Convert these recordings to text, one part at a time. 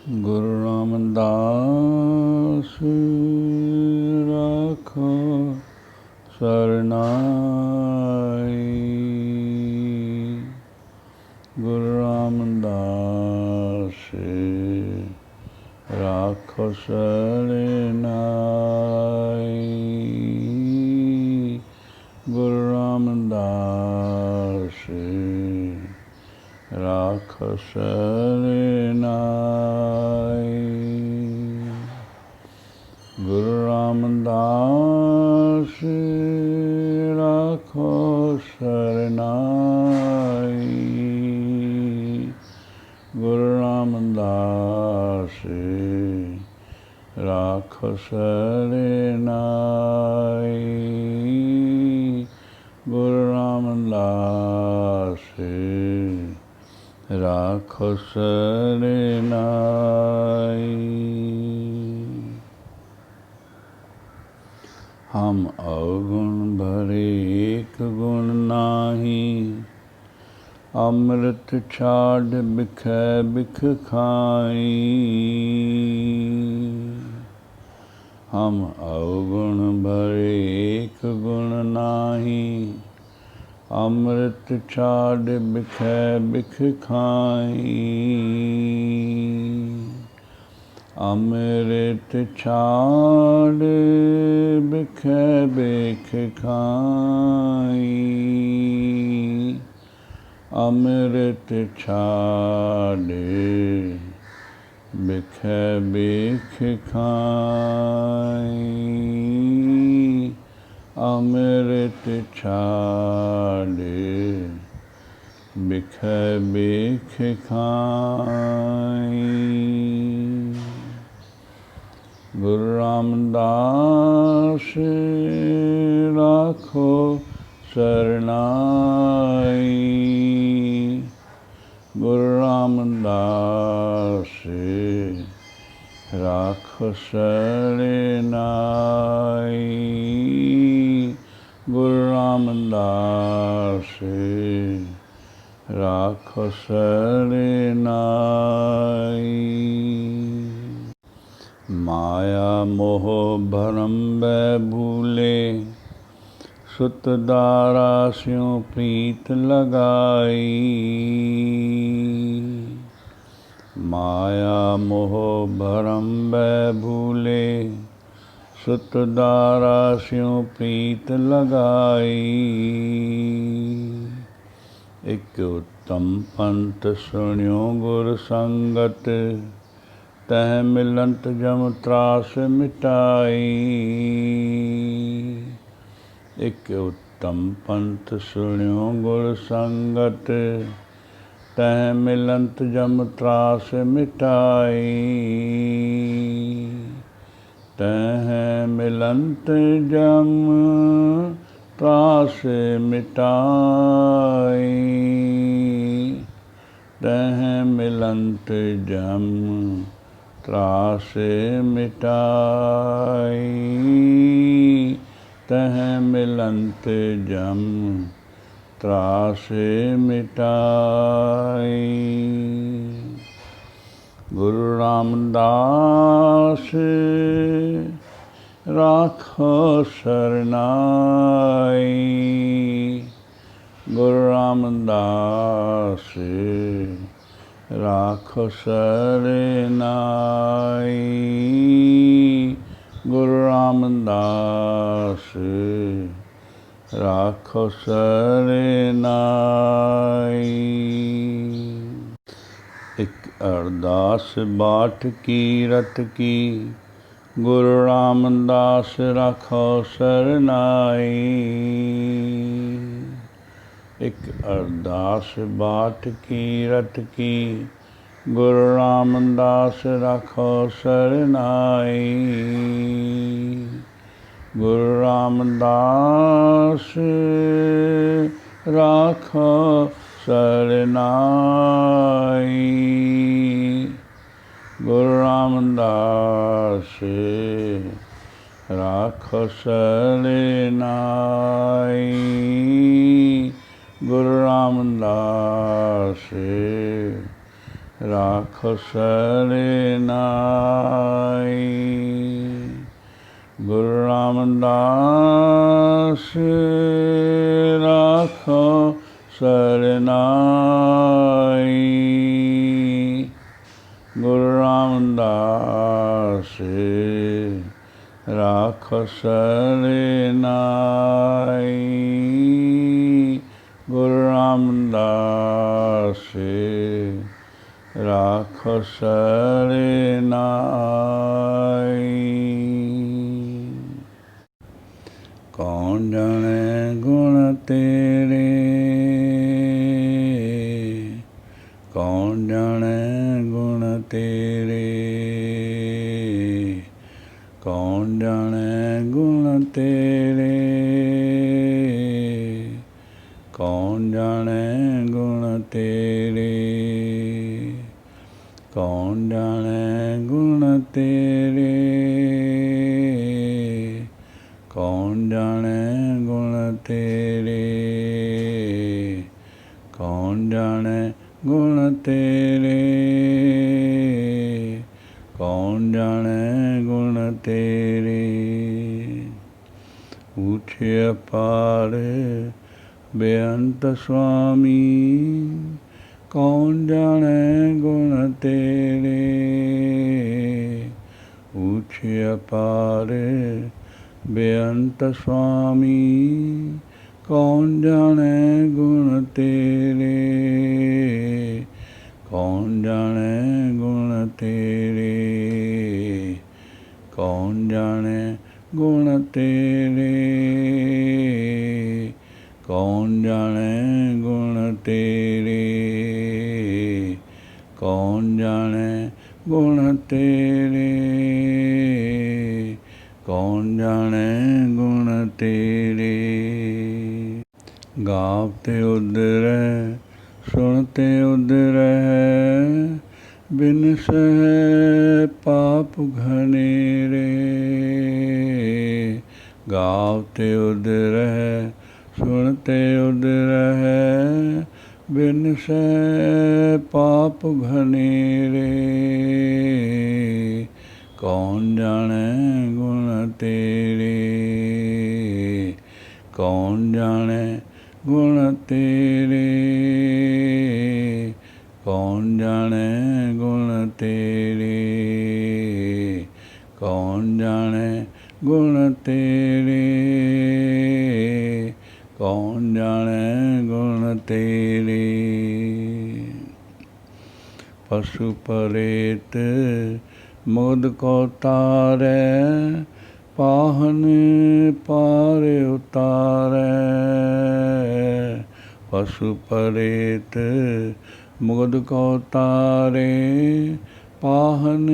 ਗੁਰੂ ਰਾਮਦਾਸ ਰਾਖੋ ਸਰਨਾਈ। ਗੁਰੂ ਰਾਮਦਾਸ ਰਾਖੋ ਸਰਨਾਈ। ਗੁਰੂ ਰਾਮਦਾਸ ਰਾਖੋ ਸਰਨਾਈ। ਗੁਰੂ ਰਾਮਦਾਸ ਰਾਖੋ ਸਰਨਾਈ। ਗੁਰੂ ਰਾਮਦਾਸ ਰਾਖੋ ਸਰਨਾਈ। ਗੁਰੂ ਰਾਮਦਾਸ ਰਾਖੋ ਸਰਨਾਈ। ਹਮ ਅਵਗੁਣ ਭਰੇ ਏਕ ਗੁਣ ਨਾਹੀ, ਅੰਮ੍ਰਿਤ ਛਾਡ ਬਿਖੈ ਬਿਖ ਖਾਈ। ਹਮ ਅਵਗੁਣ ਭਰੇ ਏਕ ਗੁਣ ਨਾਹੀ, ਅੰਮ੍ਰਿਤ ਛਾਡ ਬਿਖੈ ਬਿਖ ਖਾਈ। ਅੰਮ੍ਰਿਤ ਛਾਡ ਬਿਖੈ ਬਿਖ ਖਾਈ। ਅੰਮ੍ਰਿਤ ਛਾਡ ਬਿਖੈ ਬਿਖ ਖਾਈ। ਅੰਮ੍ਰਿਤ ਛਾਡ ਬਿਖੈ ਬਿਖ ਖਾਈ। ਗੁਰੂ ਰਾਮਦਾਸ ਰਾਖੋ ਸਰਨਾਈ। ਗੁਰੂ ਰਾਮਦਾਸ ਰਾਖੋ ਸਰਨਾਈ। ਗੁਰੂ ਰਾਮਦਾਸ ਰਾਖੋ ਸਰਨਾਈ। ਮਾਇਆ ਮੋਹ ਭਰਮ ਬੈ ਭੂਲੇ, ਸੁਤ ਦਾਰਾ ਸਿਉ ਪ੍ਰੀਤ ਲਗਾਈ। ਮਾਇਆ ਮੋਹ ਭਰਮ ਬੈ ਭੂਲੇ, ਸੁਤ ਦਾਰਾ ਸਿਉ ਪ੍ਰੀਤ ਲਗਾਈ। ਇਕ ਉਤਮ ਪੰਥ ਸੁਣਿਓ ਗੁਰ ਸੰਗਤ, ਤਹਿ ਮਿਲੰਤ ਜਮ ਤਰਾਸ ਮਿਟਾਈ। ਇਕ ਉਤਮ ਪੰਥ ਸੁਣਿਓ ਗੁਰ ਸੰਗਤ, ਤਹਿ ਮਿਲੰਤ ਜਮ ਤਰਾਸ ਮਿਟਾਈ। ਤਹਿ ਮਿਲੰਤ ਜਮ ਤਰਾਸ ਮਿਟਾਈ। ਤਹਿ ਮਿਲੰਤ ਜਮ ਤਰਾਸ ਮਿਟਾਈ। ਤਹਿ ਮਿਲੰਤ ਜਮ ਤਰਾਸ ਮਿਟਾਈ। ਗੁਰੂ ਰਾਮਦਾਸ ਰਾਖੋ ਸਰਨਾਈ। ਗੁਰੂ ਰਾਮਦਾਸ ਰਾਖੋ ਸਰਨਾਈ। ਗੁਰੂ ਰਾਮਦਾਸ ਰਾਖੋ ਸਰਨਾਈ। ਇਕ ਅਰਦਾਸ ਬਾਟ ਕੀਰਤ ਕੀ, ਗੁਰੂ ਰਾਮਦਾਸ ਰਾਖੋ ਸਰਨਾਈ। ਇਕ ਅਰਦਾਸ ਬਾਟ ਕੀਰਤ ਕੀ, ਗੁਰੂ ਰਾਮਦਾਸ ਰਾਖੋ ਸਰਨਾਈ। ਗੁਰੂ ਰਾਮਦਾਸ ਰਾਖੋ ਸਰਨਾਈ। ਗੁਰੂ ਰਾਮਦਾਸ ਰਾਖੋ ਸਰਨਾਈ। ਗੁਰੂ ਰਾਮਦਾਸ राख सरनाई। गुरु रामदास राखो सरनाई। गुरु रामदास राखो सरनाई। गुरु रामदास राखो सरनाई। कौन जाने गुण तेरे, कौन जाने गुण तेरे, कौन जाने गुण तेरे, कौन जाने गुण तेरे, कौन जाने गुण तेरे, कौन जाने गुण तेरे, कौन जाने गुण तेरे, कौन जाने गुण तेरे। ऊँचे अपार बेअंत स्वामी, कौन जाने गुण तेरे। ऊँचे अपार बेअंत स्वामी, कौन जाने गुण तेरे, कौन जाने गुण तेरे, कौन जाने गुण तेरे, कौन जाने गुण तेरे, कौन जाने गुण तेरे, कौन जाने गुण तेरे। गावते उदर सुनते उदर बिन सह पाप घनेरे। गावते उदर सुनते उदर बिन सह पाप घनेरे। कौन जाने गुण तेरे, कौन जाने गुण तेरे, कौन जाने गुण तेरे, कौन जाने गुण तेरे, कौन जाने गुण तेरे। पशु परेत मुद को तारै, पाहन पार उतारै। पशु परेत मुद को तारे, पाहन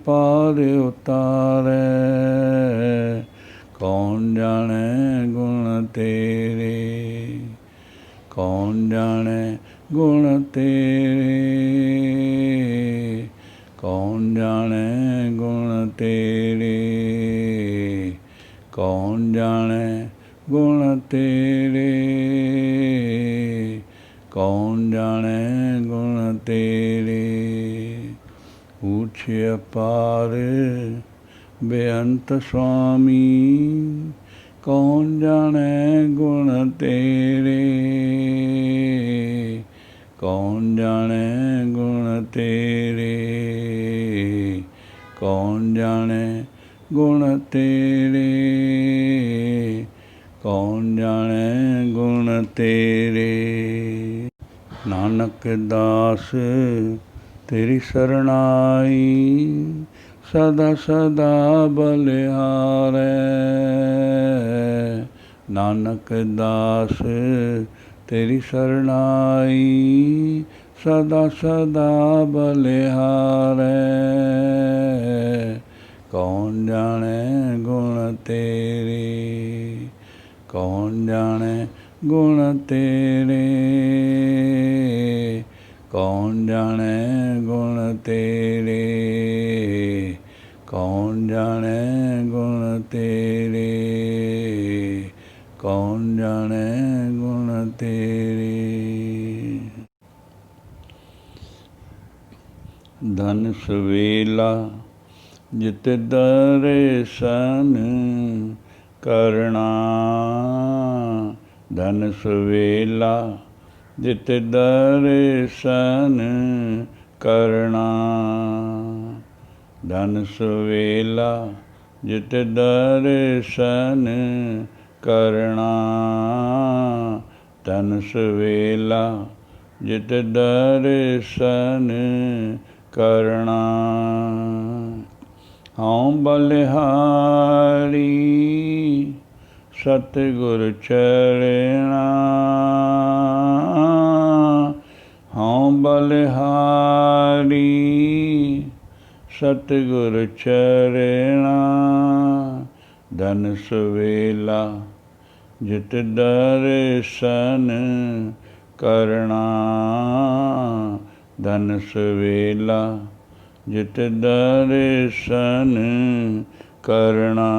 पार उतारै। कौन जाने गुण तेरे, कौन जाने गुण तेरे, कौन जाने गुण तेरे, कौन जाने गुण तेरे, कौन जाने गुण तेरे। ऊँचे अपार बेअंत स्वामी, कौन जाने गुण तेरे, कौन जाने गुण तेरे, कौन जाने गुण तेरे, कौन जाने गुण तेरे। नानक दास तेरी शरणाई, सदा सदा बलिहारै। नानक दास तेरी शरणाई, सदा सदा बलिहारै। कौन जाने गुण तेरे, कौन जाने गुण तेरे, कौन जाने गुण तेरे, कौन जाने गुण तेरे, कौन जाने गुण तेरे। ਧਨ ਸਵੇਲਾ ਜਿਤ ਦਰਸ਼ਨ ਕਰਨਾ। ਧਨ ਸਵੇਲਾ ਜਿਤ ਦਰਸ਼ਨ ਕਰਨਾ। ਧਨ ਸਵੇਲਾ ਜਿਤ ਦਰਸ਼ਨ ਕਰਨਾ। ਧਨ ਸਵੇਲਾ ਜਿਤ ਦਰਸ਼ਨ ਕਰਨਾ। ਹਉ ਬਲਿਹਾਰੀ ਸਤਿਗੁਰ ਚਰਣਾ। ਹਉ ਬਲਿਹਾਰੀ ਸਤਿਗੁਰ ਚਰਣਾ। ਧਨ ਸਵੇਲਾ ਜਿਤ ਦਰਸ਼ਨ ਕਰਨਾ। ਧਨ ਸਵੇਲਾ ਜਿਤ ਦਰਸ਼ਨ ਕਰਨਾ।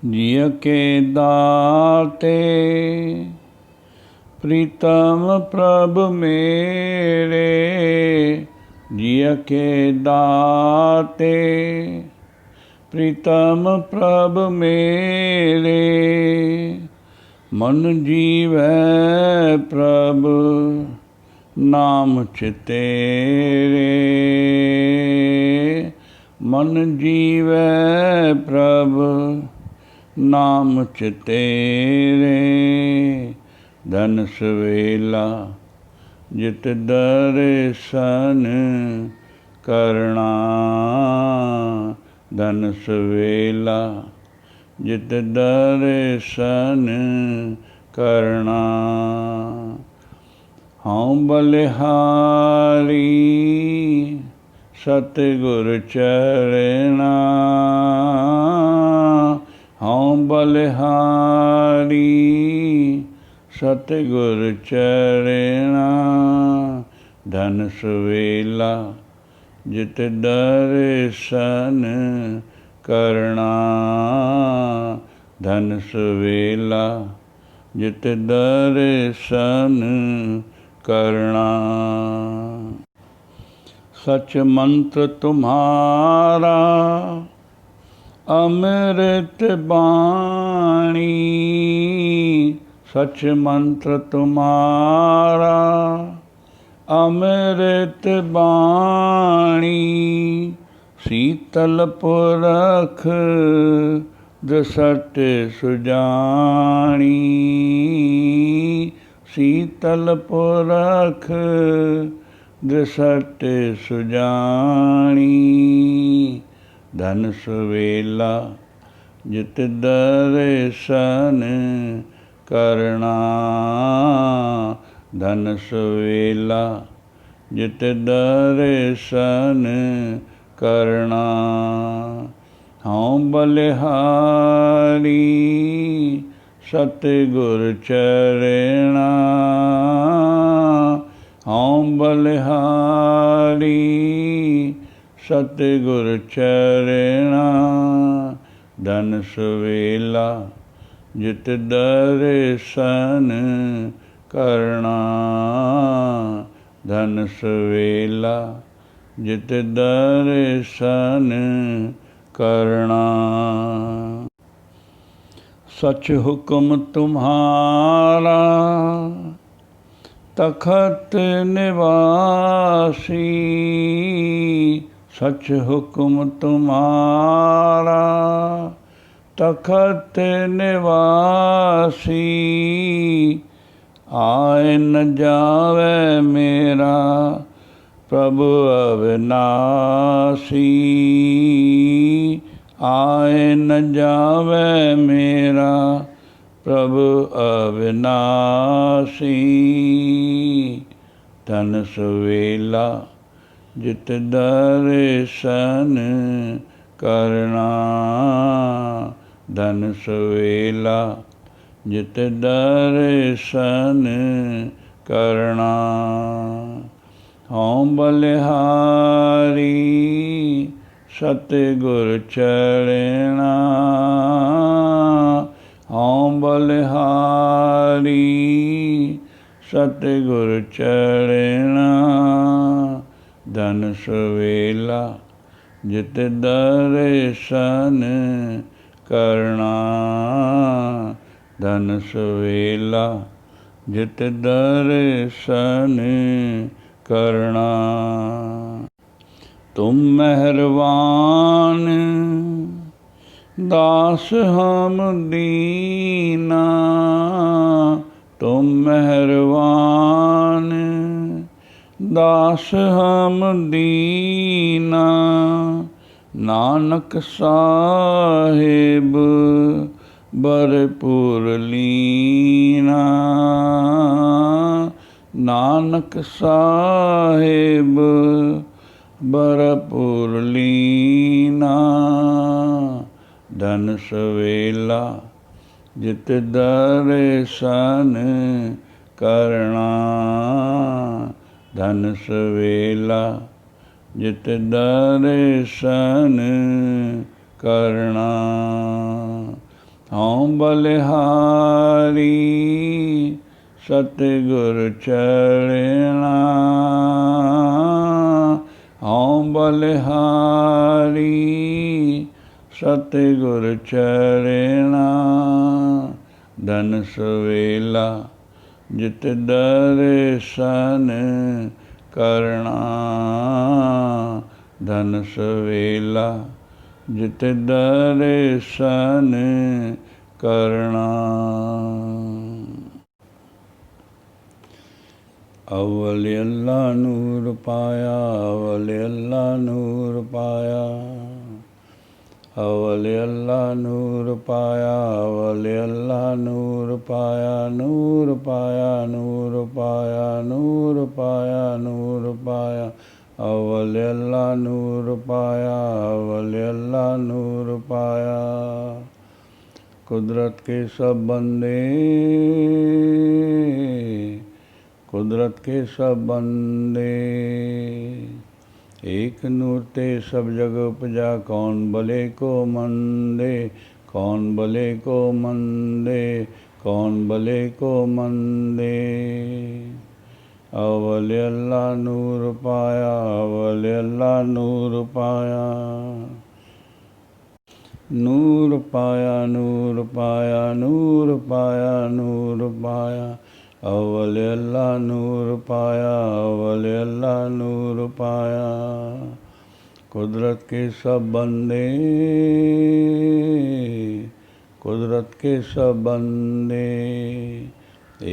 ਜਿਹ ਕੇ ਦਾਤੇ ਪ੍ਰੀਤਮ ਪ੍ਰਭ ਮੇਰੇ। ਜਿਹ ਕੇ ਦਾਤੇ ਪ੍ਰੀਤਮ ਪ੍ਰਭ ਮੇਰੇ। ਮਨ ਜੀਵੈ ਪ੍ਰਭ ਨਾਮ ਚਿਤੇਰੇ। ਮਨ ਜੀਵੈ ਪ੍ਰਭ ਨਾਮ ਚਿਤੇਰੇ। ਧਨ ਸਵੇਲਾ ਜਿਤ ਦਰਸ਼ਨ ਕਰਨਾ। ਧਨ ਸਵੇਲਾ ਜਿਤ ਦਰਸ਼ਨ ਕਰਨਾ। ਹਉ ਬਲਿਹਾਰੀ ਸਤਿਗੁਰ ਚਰਣਾ। ਹਉ ਬਲਿਹਾਰੀ ਸਤਿਗੁਰ ਚਰਣਾ। ਧਨ ਸਵੇਲਾ ਜਿਤ ਦਰਸ਼ਨ ਕਰਨਾ। ਧਨ ਸਵੇਲਾ ਜਿਤ ਦਰਸ਼ਨ ਕਰਨਾ। ਸਚ ਮੰਤਰ ਤੁਮਹਾਰਾ ਅੰਮ੍ਰਿਤ ਬਾਣੀ। ਸਚ ਮੰਤਰ ਤੁਮਹਾਰਾ ਅੰਮ੍ਰਿਤ ਬਾਣੀ। ਸੀਤਲ ਪੁਰਖ ਦ੍ਰਿਸ਼ਟ ਸੁਜਾਣੀ। ਸੀਤਲ ਪੁਰਖ ਦ੍ਰਿਸ਼ਟ ਸੁਜਾਣੀ। ਧਨ ਸਵੇਲਾ ਜਿਤ ਦਰਸ਼ਨ ਕਰਨਾ। ਧਨ ਸਵੇਲਾ ਜਿਤ ਦਰਸ਼ਨ ਕਰਨਾ। ਹਉ ਬਲਿਹਾਰੀ ਸਤਿਗੁਰ ਚਰਣਾ। ਹਉ ਬਲਿਹਾਰੀ ਸਤਿਗੁਰ ਚਰਣਾ। ਧਨ ਸਵੇਲਾ ਜਿਤ ਦਰਸ਼ਨ ਕਰਨਾ। ਧਨ ਸਵੇਲਾ ਜਿਤ ਦਰਸ਼ਨ ਕਰਨਾ। ਸਚ ਹੁਕਮ ਤੁਮਹਾਰਾ ਤਖਤ ਨਿਵਾਸੀ। ਸਚ ਹੁਕਮ ਤੁਮਹਾਰਾ ਤਖਤ ਨਿਵਾਸੀ। ਆਏ ਨ ਜਾਵੇ ਮੇਰਾ ਪ੍ਰਭੁ ਅਵਿਨਾਸੀ। ਆਏ ਨ ਜਾਵੇ ਮੇਰਾ ਪ੍ਰਭੁ ਅਵਿਨਾਸੀ। ਧਨ ਸਵੇਲਾ ਜਿਤ ਦਰਸ਼ਨ ਕਰਨਾ। ਧਨ ਸਵੇਲਾ ਜਿਤ ਦਰਸ਼ਨ ਕਰਨਾ। ਹਉ ਬਲਿਹਾਰੀ ਸਤਿਗੁਰ ਚਰਣਾ। ਹਉ ਬਲਿਹਾਰੀ सतगुर चरणा धन सुवेला जित दर्शन करना धन सुवेला जित दर्शन करना। तुम मेहरबान दास हम दीना तुम मेहरबान दास हम दीना नानक साहिब भरपूर लीना नानक साहिब भरपूर लीना धन सवेला जित दर्शन करना धन सवेला जित दर्शन करना। हूँ बलिहारी सतगुर चरणा हूँ बलिहारी सतगुर चरणा धन सवेला जित दर्शन करना धन सवेला जित दर्शन करना। अव्वल अल्लाह नूर पाया अव्वल अल्लाह नूर पाया अव्वल अल्लाह नूर पाया अव्वल अल्लाह नूर पाया नूर पाया नूर पाया नूर पाया नूर पाया अव्वल अल्लाह नूर पाया अव्वल अल्लाह नूर पाया। कुदरत के सब बंदे कुदरत के सब बंदे एक नूर ते सब जग उपजा कौन भले को मंदे कौन भले को मंदे कौन भले को मंदे। अव्वल अल्लाह नूर पाया अव्वल अल्लाह नूर पाया नूर पाया नूर पाया नूर पाया नूर पाया अव्वल अल्लाह नूर पाया अव्वल अल्लाह नूर पाया। कुदरत के सब बंदे कुदरत के सब बंदे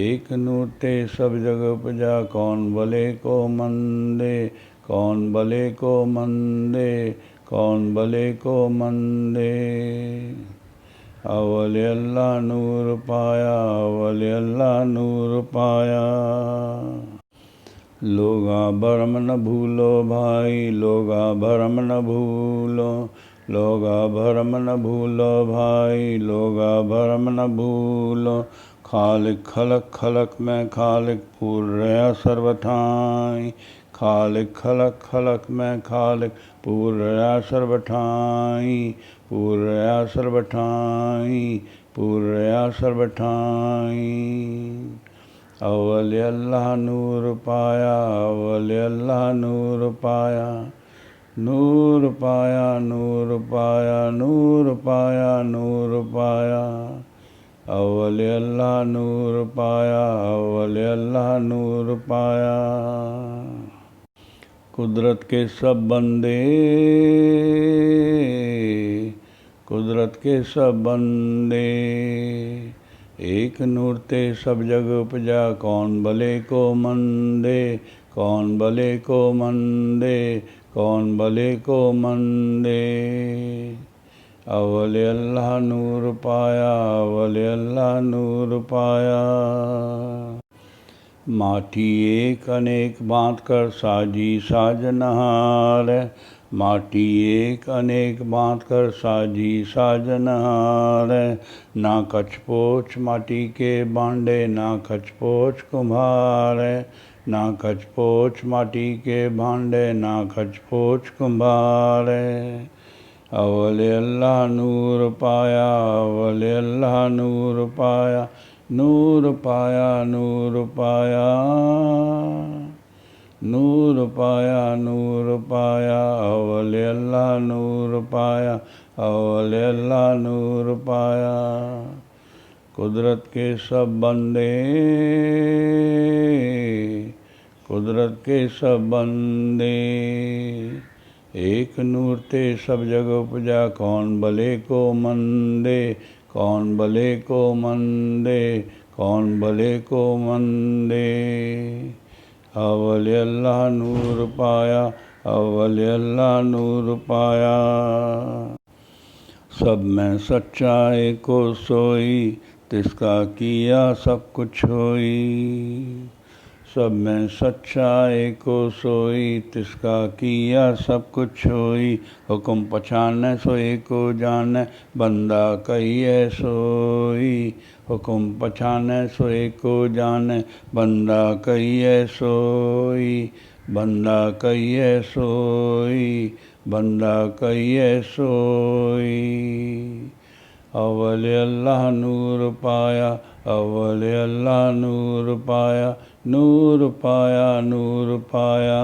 एक नूर ते सब जग उपजा कौन भले को मंदे कौन भले को मंदे कौन भले को मंदे। अव्वल अल्लाह नूर पाया अव्वल अल्लाह नूर पाया। लोगा भरम न भूलो भाई लोगा भरम न भूलो लोगा भरम न भूलो भाई लोगा भरम न भूलो। खालिक खलक खलक में खालिक पूर रहा सर्वठाई खालिक खलक खलक में खालिक पूर रहा सर्वठाई पूर रहा सर्वठाई पूर रहा सर्वठाई। अव्वल अल्लाह नूर पाया अव्वल अल्लाह नूर पाया नूर पाया नूर पाया नूर पाया नूर पाया अव्वल अल्लाह नूर पाया अव्वल अल्लाह नूर पाया। कुदरत के सब बंदे कुदरत के सब बंदे एक नूर ते सब जग उपजा कौन भले को मंदे कौन भले को मंदे कौन भले को मंदे। अव्वल अल्लाह नूर पाया अव्वल अल्लाह नूर पाया। माटी एक अनेक बांध कर साजी साजनहार माटी एक अनेक बांध कर साजी साजनहार। ना कछपोच माटी के बांडे ना कछपोच कुम्हार ना कछपोच माटी के भांडे ना कछपोच कुम्हार। अव्वल अल्लाह नूर पाया अव्वल अल्लाह नूर पाया नूर पाया नूर पाया, नूर पाया नूर पाया, अवले अल्लाह नूर पाया, अवले अल्लाह नूर पाया। कुदरत के सब बंदे, कुदरत के सब बंदे, एक नूर ते सब जग उपजा, कौन भले को मंदे, कौन भले को मंदे, कौन भले को मंदे। अवले अल्लाह नूर पाया, अवले अल्लाह नूर पाया। सब में सच्चाई को सोई, तिसका किया सब कुछ होई। सब में सच्चाई को सोई, तिसका किया सब कुछ होई। हुक्म पछाने सोई को जाने, बंदा कहिए सोई। हुक्म पछाने सोई को जाने, बंदा कहिए सोई। बंदा कहिए सोई, बंदा कहिए सोई। अवले अल्लाह नूर पाया, अवले अल्लाह नूर पाया, नूर पाया नूर पाया,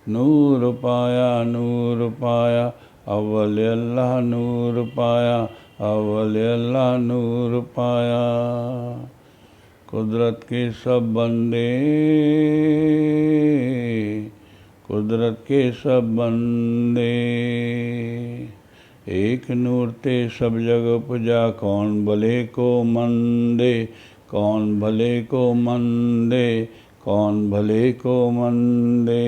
नूर पाया नूर पाया। अवले अल्लाह नूर पाया, अवले अल्लाह नूर पाया। कुदरत के सब बंदे, कुदरत के सब बंदे, एक नूर ते सब जग उपजा, कौन भले को मंदे, कौन भले को मंदे, कौन भले को मंदे।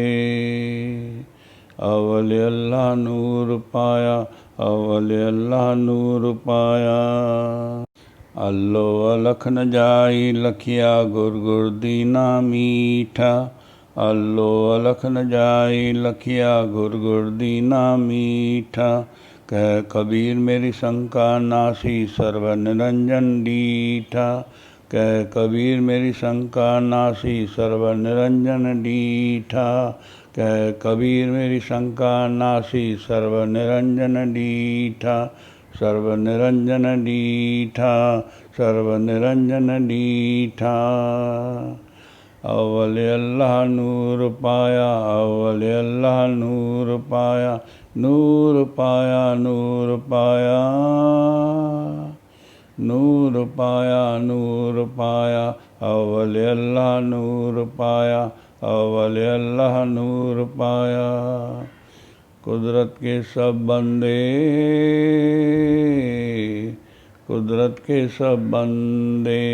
अवले अल्लाह नूर पाया, अवले अल्लाह नूर पाया। अल्लो अलख न जाई लखिया, गुर गुर दीना मीठा। अल्लो अलख न जाई लखिया, गुर गुर दीना मीठा। कह कबीर मेरी शंका नासी, सर्व निरंजन डीठा। कह कबीर मेरी शंका नासी, सर्व निरंजन डीठा। कह कबीर मेरी शंका नासी, सर्व निरंजन डीठा। सर्व निरंजन डीठा, सर्व निरंजन डीठा। अवले अल्लाह नूर पाया, अवले अल्लाह नूर पाया, नूर पाया नूर पाया, नूर पाया नूर पाया। अवले अल्लाह नूर पाया, अवले अल्लाह नूर पाया। कुदरत के सब बंदे, कुदरत के सब बंदे,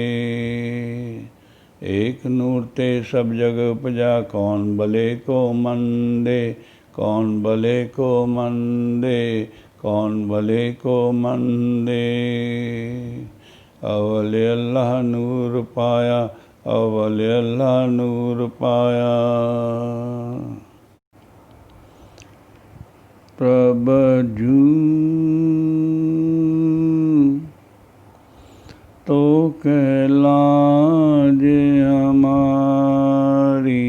एक नूर ते सब जग उपजा, कौन भले को मंदे, कौन भले को मंदे, कौन भले को मंदे। अवले अल्लाह नूर पाया, अवले अल्लाह नूर पाया। प्रभु तो कहलाज हमारी,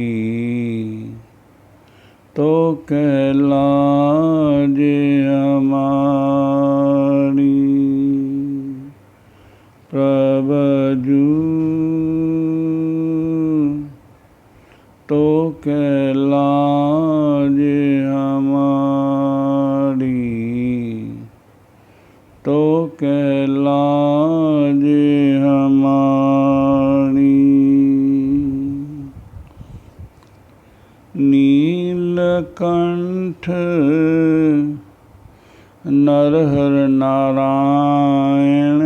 तो कहलाज हमारी। प्रभु तो कहलाज हमारी, तो कहलाज हमारी। नीलकंठ नरहर नारायण,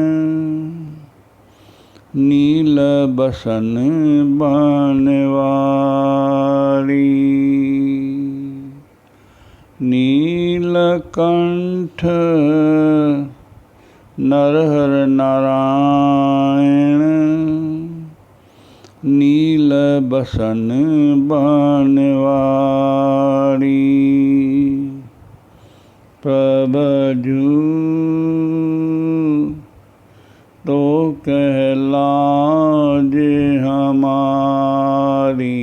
नील बसन बनवारी। नीलकंठ नरहर नारायण, नील बसन बनवारी। प्रभु तो कहलाज हमारी,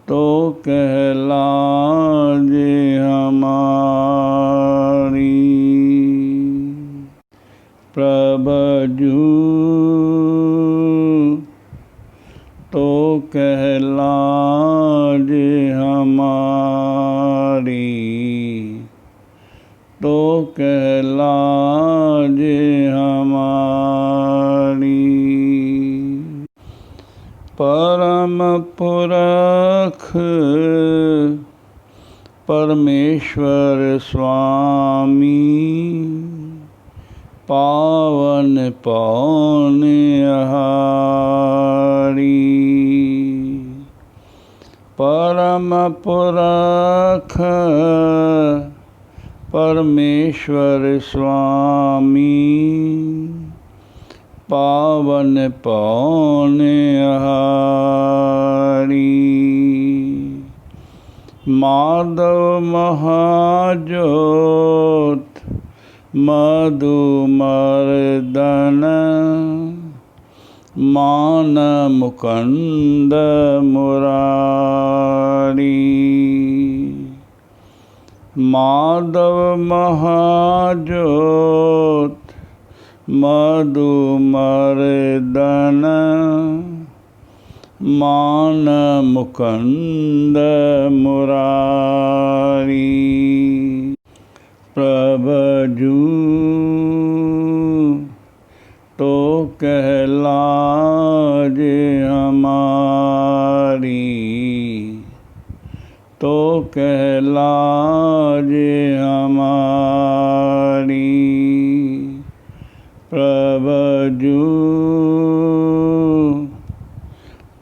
तो कहलाज हमारी। प्रभु कहलाजे हमारी, तो कहलाजे हमारी। परम पुरख परमेश्वर स्वामी, पावन पौन आहारी। परम पुरख परमेश्वर स्वामी, पावन पौन आहारी। माधव महाज्योत मधुमर्दन, मान मुकुंद मुरारी। माधव महाज्योत मधुमर्दन, मान मुकुंद मुरारी। प्रभजू तो कहलाजे हमारी, तो कहलाजे हमारी। प्रभजू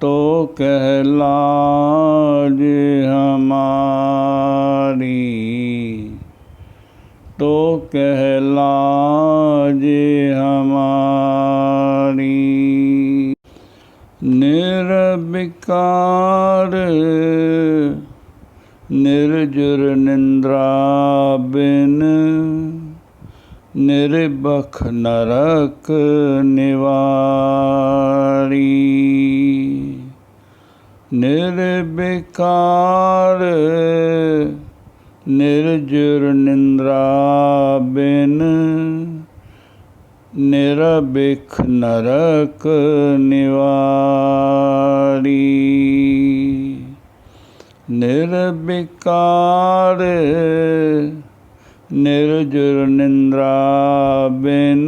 तो कहलाजे हमारी, तो कहलाजे हमारी। निर्विकार निर्जुर निंद्रा बिन, निर्बख नरक निवारी। निर्विकार निर्जुर निंद्रा बिन, निरबिख नरक निवारी। निर्विकार निर्जुर निंद्रा बिन,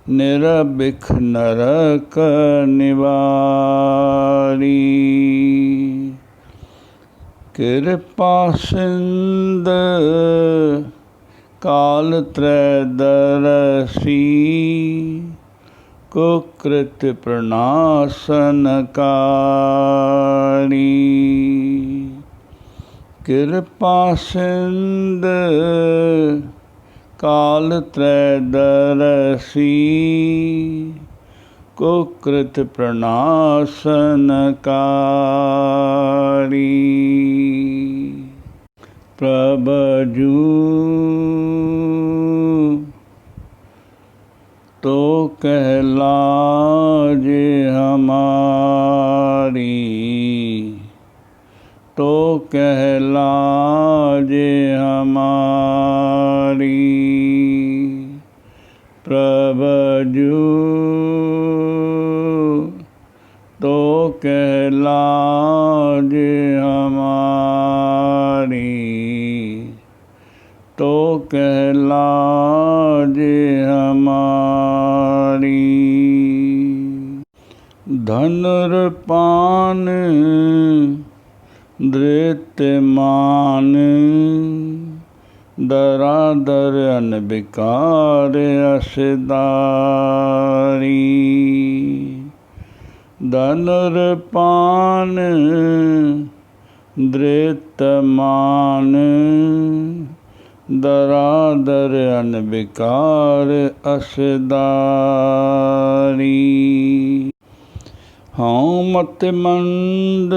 निरबिख नरक निवारी। कृपा सिंध काल त्रैदर्शी, कुकृत प्रणाशनकारी। कृपा सिंध काल त्रैदर्शी, कुकृत प्रणाशनकारी। प्रभजू तो कहलाजे हमारी, तो कहलाजे हमारी। प्रभजू तो कहलाजे हमारी, तो कहलाजे हमारी। धनुर्पान धृतमान, दरादर अनविकार असदारी। धनुर्पान धृतमान, दरादर अनविकार असदारी। हाँ मत मंद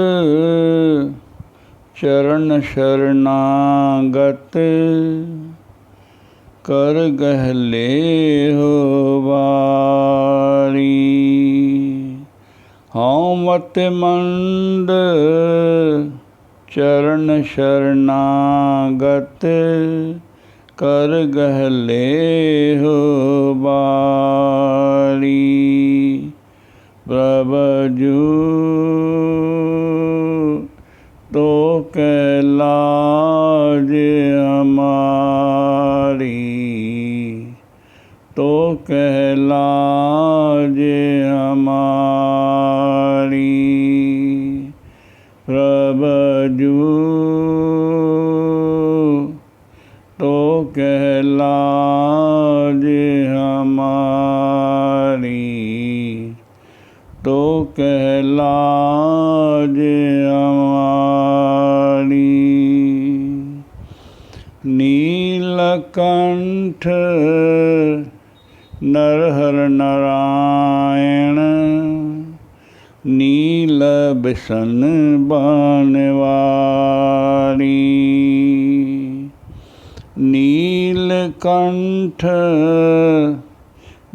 चरण शरणागत, कर गहले हो बारी। हाँ मत मंद चरण शरणागत, कर गहले हो बारी। प्रभजू तो कहलाज हमारी, तो कहलाज हमारी। प्रभजू तो कहलाज हमारी, तो कहलाज हमारी। नीलकंठ नरहर नारायण, नील बिसन बनवारी। नीलकंठ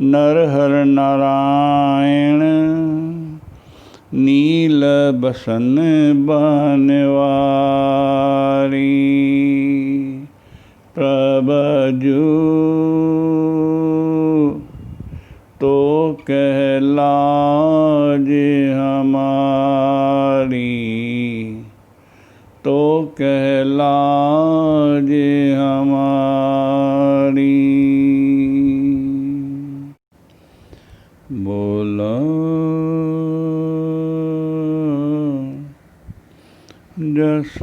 नरहर नारायण, नील बसन बनवारी। प्रभजू तो कहलाज हमारी, तो कहलाज हमारी। बोलो जस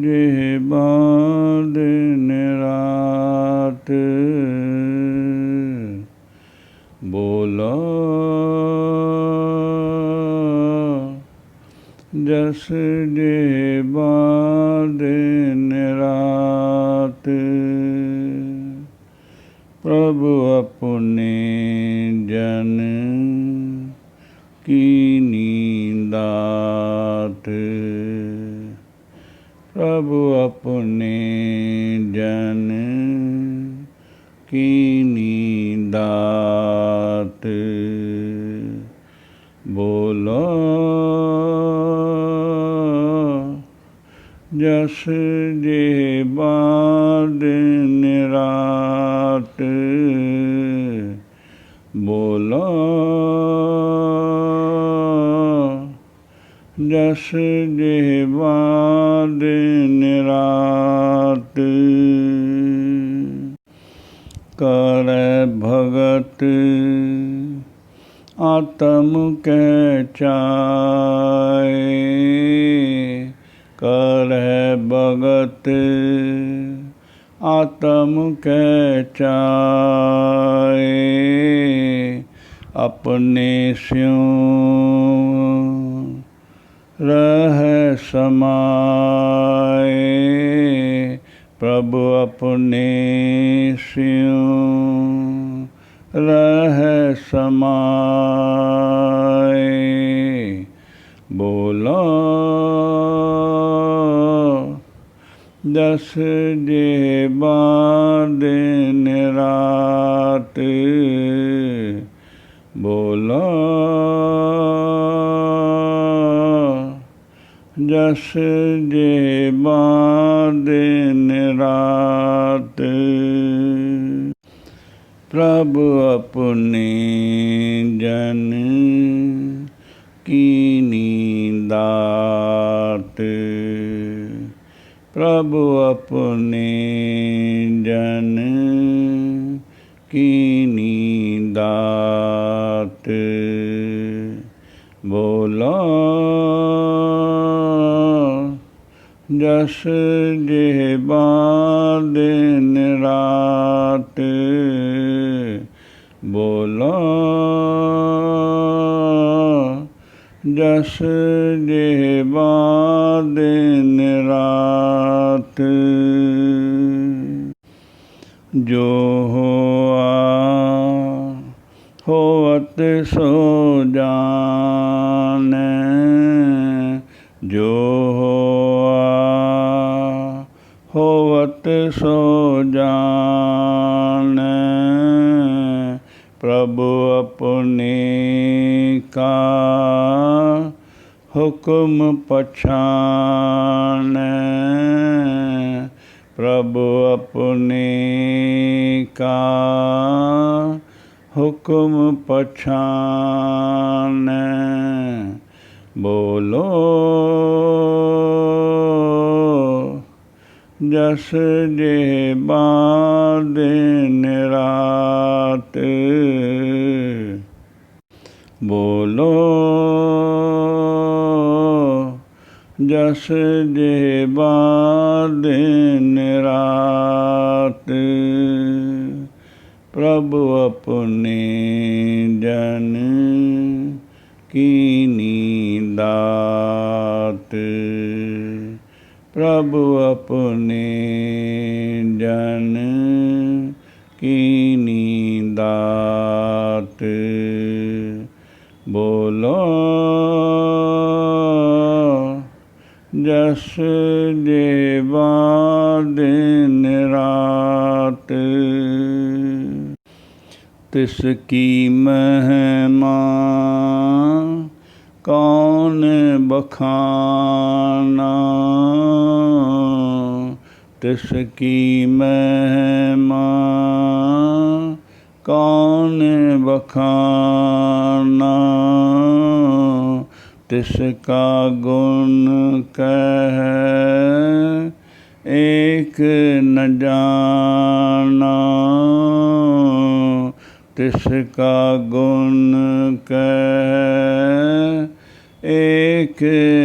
जेह बाँध निरात, बोलो जस जेह बाँध निरात। प्रभु अपने जन की नींदात, प्रभु अपने जन की नींदात। बोलो जस जेह बाँध निरात, बोलो जस जेह बाँध निरात। कर भगत आत्म के चाए, कर भगत आत्म के चाए। अपने स्यों रह समाए, प्रभु अपने स्यों रह समाए। बोलो जस जेह बाँध निरात, बोलो जस जेह बाँध निरात। प्रभु अपने जन की नींदात, प्रभु अपने जन की नींदात। बोलो जस जेह बाँध निरात, बोलो जस जेह बाँध निरात। जो होआ होवत सो जाने, जो होआ होवत सो जाने। प्रभु अपने का हुक्म पछाने, प्रभु अपने का हुक्म पछानै। बोलो जस जे दिन रात। बोलो जस जे दिन रात। प्रभु अपने जन कीनी दात। प्रभु अपने जन कीनी दात। बोलो जस जे दिन रात। तिसकी महिमा कौन बखाना। तिसकी महिमा कौन बखाना। तिसका गुण कह एक न जाना। तिसका गुण कह एक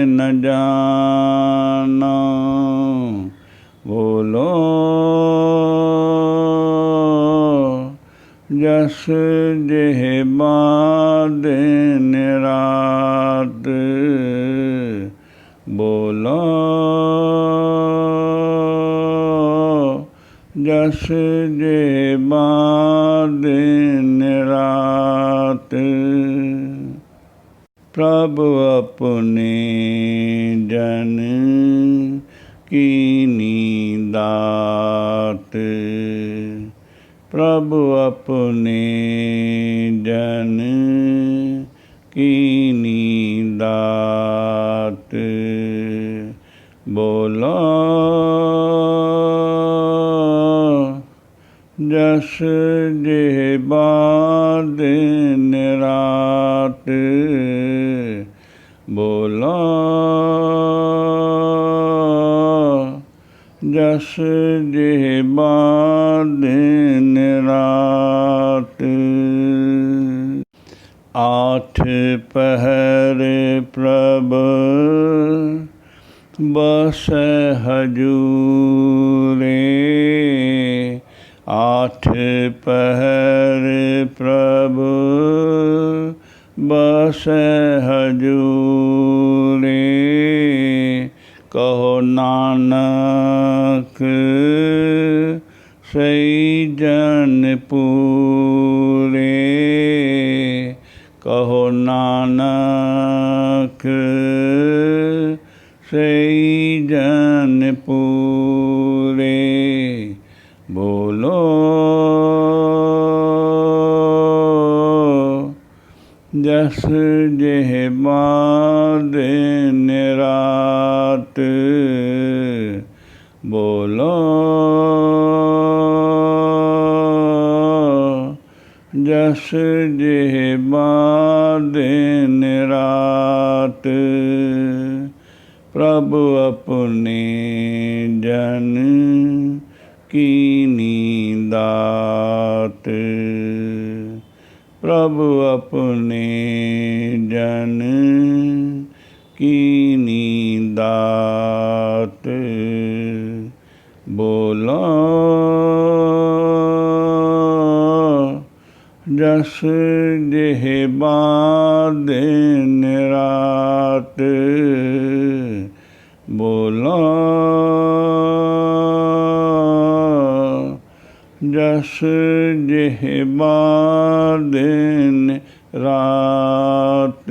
न जाना। बोलो जस जे दिन रात। बोलो जस जे दिन रात। प्रभु अपने जन कीनी दात। प्रभु अपने जन कीनी दात। बोलो जस जे दिन रात। बोलो जस जे दिन रात। आठ पहर प्रभ बस हजूरे। आठ पहर प्रभु बस हजूरे। कहो नानक सही जन पूरे। कहो नानक सही जन पूरे। बोलो जस जे दिन रात। बोलो जस जे दिन रात। प्रभु अपने जन कीनी दात। प्रभु अपने जन कीनी दात। बोलो जस जे दिन रात। बोलो जस जे दिन रात।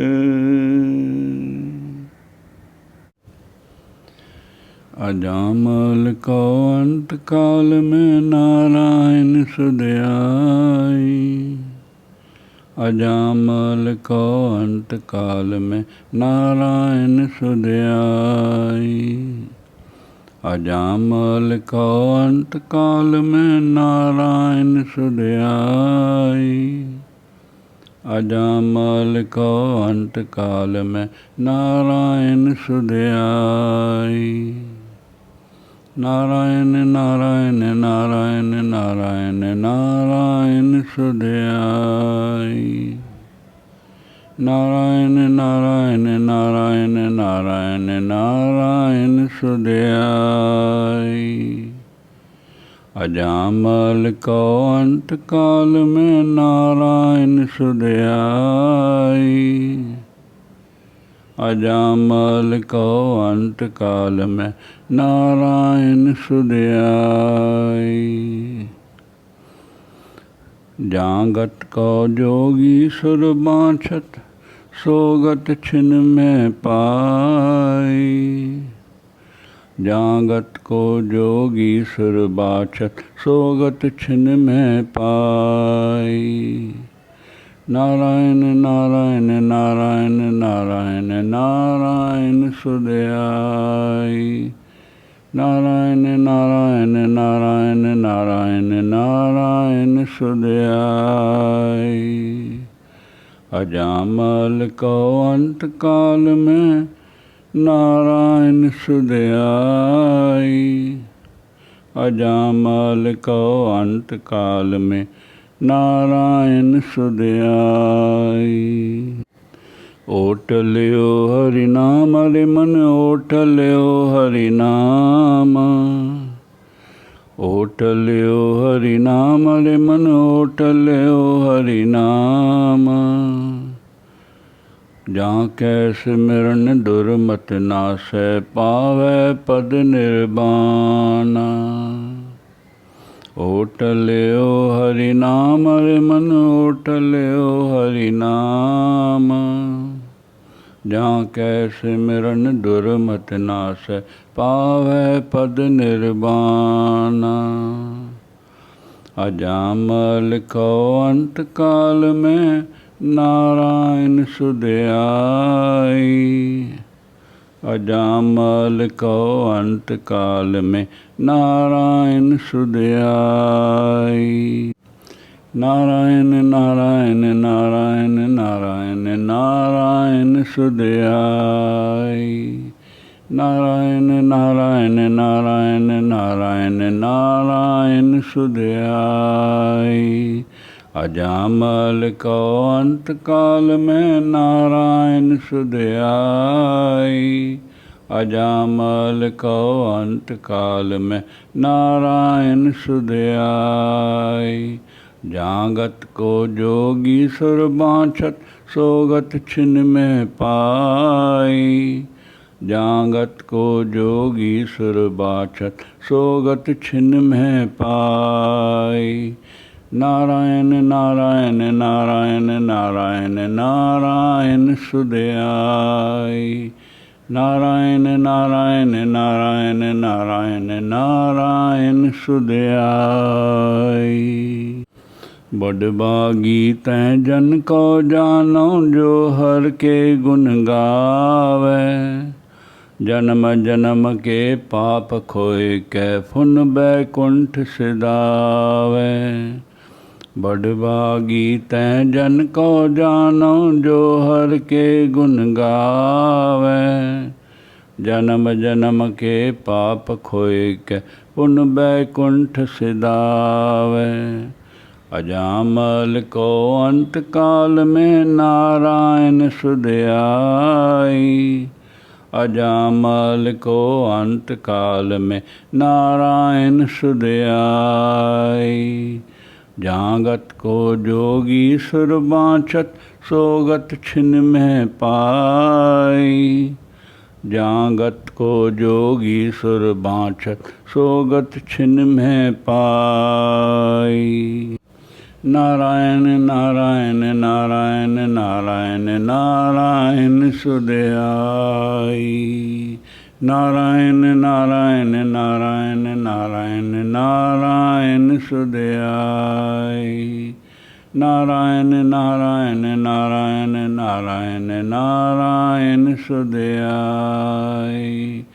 अजामल को अंत काल में नारायण सुध आई। अजामल को अंत काल में नारायण सुध आई। अजामल को अंत काल में नारायण सुध आई। अजामल को अंत काल में नारायण सुधयाई। नारायण नारायण नारायण नारायण नारायण सुधयाई। नारायण नारायण नारायण नारायण नारायण सुधयाई। अजामल को अंत काल में नारायण सुधयाई। अजामल को अंत काल में नारायण सुधयाई। जागत को जोगी सुर बाँछत सोगत छिन में पाई। जागत को जोगी सुर बाँछत सोगत छिन में पाई। नारायण नारायण नारायण नारायण नारायण सुधयाई। नारायण नारायण नारायण नारायण नारायण सुधयाई। अजामल को अंत काल में नारायण सुधयाई। अजामल को अंत काल में नारायण सुधयाई। ओट लियो हरि नाम रे मन ओट लियो हरि नाम। ओट लियो हरि नाम रे मन ओट लियो हरि नाम। जाके सिमरन दुर्मत नासै पावै पद निर्वाणा। ओट लियो हरि नाम रे मन ओट लियो हरि नाम। जाके सिमरन दुर्मत नासै पावै पद निर्वाणा। अजामल को अंत काल में नारायण सुधयाई। अजामल को अंत काल में नारायण सुधयाई। नारायण नारायण नारायण नारायण नारायण सुधयाई। नारायण नारायण नारायण नारायण नारायण सुधयाई। अजामल को अंत काल में नारायण सुधयाई। अजामल को अंत काल में नारायण सुधयाई। जागत को जोगी सुर बाँछत सोगत छिन में पाई। जागत को जोगी सुर बाँछत सोगत छिन में पाई। नारायण नारायण नारायण नारायण नारायण सुधयाई। नारायण नारायण नारायण नारायण नारायण सुधयाई। बड़भागी तै जन को जानो जो हर के गुण गावे। जन्म जन्म के पाप खोए कै फुन बैकुंठ सिधावे। बड़भागी तै जन को जानो जो हर के गुण गावे। जन्म जन्म के पाप खोए कै पुन बैकुंठ सिधावे। अजामल को अंत काल में नारायण सुधयाई। अजामल को अंत काल में नारायण सुधयाई। जागत को जोगी सुर बाँछत सोगत छिन में पाई। जागत को जोगी सुर बाँछत सोगत छिन में पाई। नारायण नारायण नारायण नारायण नारायण सुधयाई। नारायण नारायण नारायण नारायण नारायण सुधयाई। नारायण नारायण नारायण नारायण नारायण सुधयाई।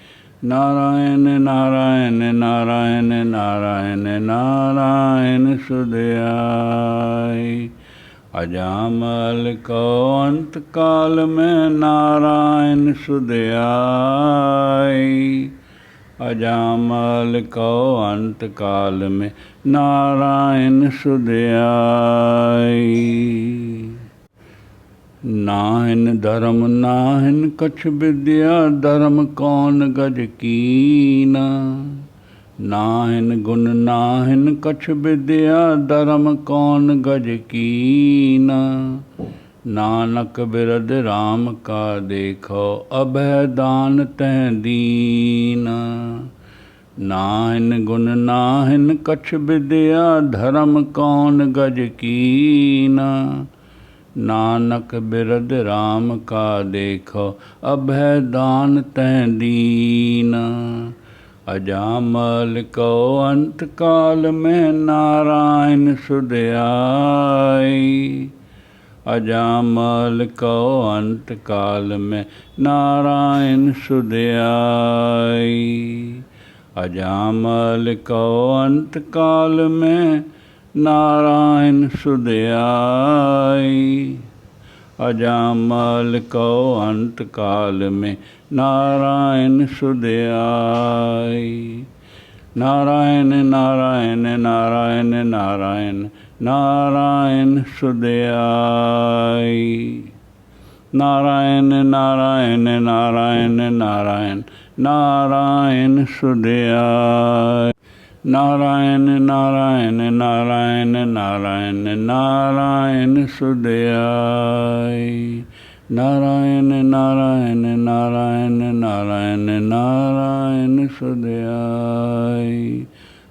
नारायण नारायण नारायण नारायण नारायण सुधयाई। अजामल को अंत काल में नारायण सुधयाई। अजामल को अंत काल में नारायण सुधयाई। नाहिन धर्म नाहिन कछ विद्या, धर्म कौन गज कीना। नाहिन गुण नाहिन कछ विद्या, धर्म कौन गज कीना। नानक बिरद राम का देखो, अभय दान तह दीना। नाहिन गुण नाहिन कछ विद्या, धर्म कौन गज कीना। नानक बिरद राम का देखो, अभय दान तह दीना। अजामल को अंत काल में नारायण सुधयाई। अजामल को अंत काल में नारायण सुधयाई। अजामल को अंत काल में नारायण सुधयाई। अजामल को अंत काल में नारायण सुधयाई। नारायण नारायण नारायण नारायण नारायण सुधयाई। नारायण नारायण नारायण नारायण नारायण सुधयाई। नारायण नारायण नारायण नारायण नारायण सुधयाई। नारायण नारायण नारायण नारायण नारायण सुधयाई।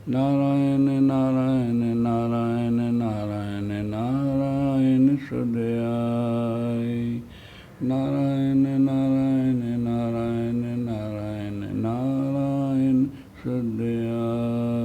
नारायण नारायण नारायण नारायण नारायण सुधयाई। नारायण नारायण नारायण नारायण नारायण सुधयाई।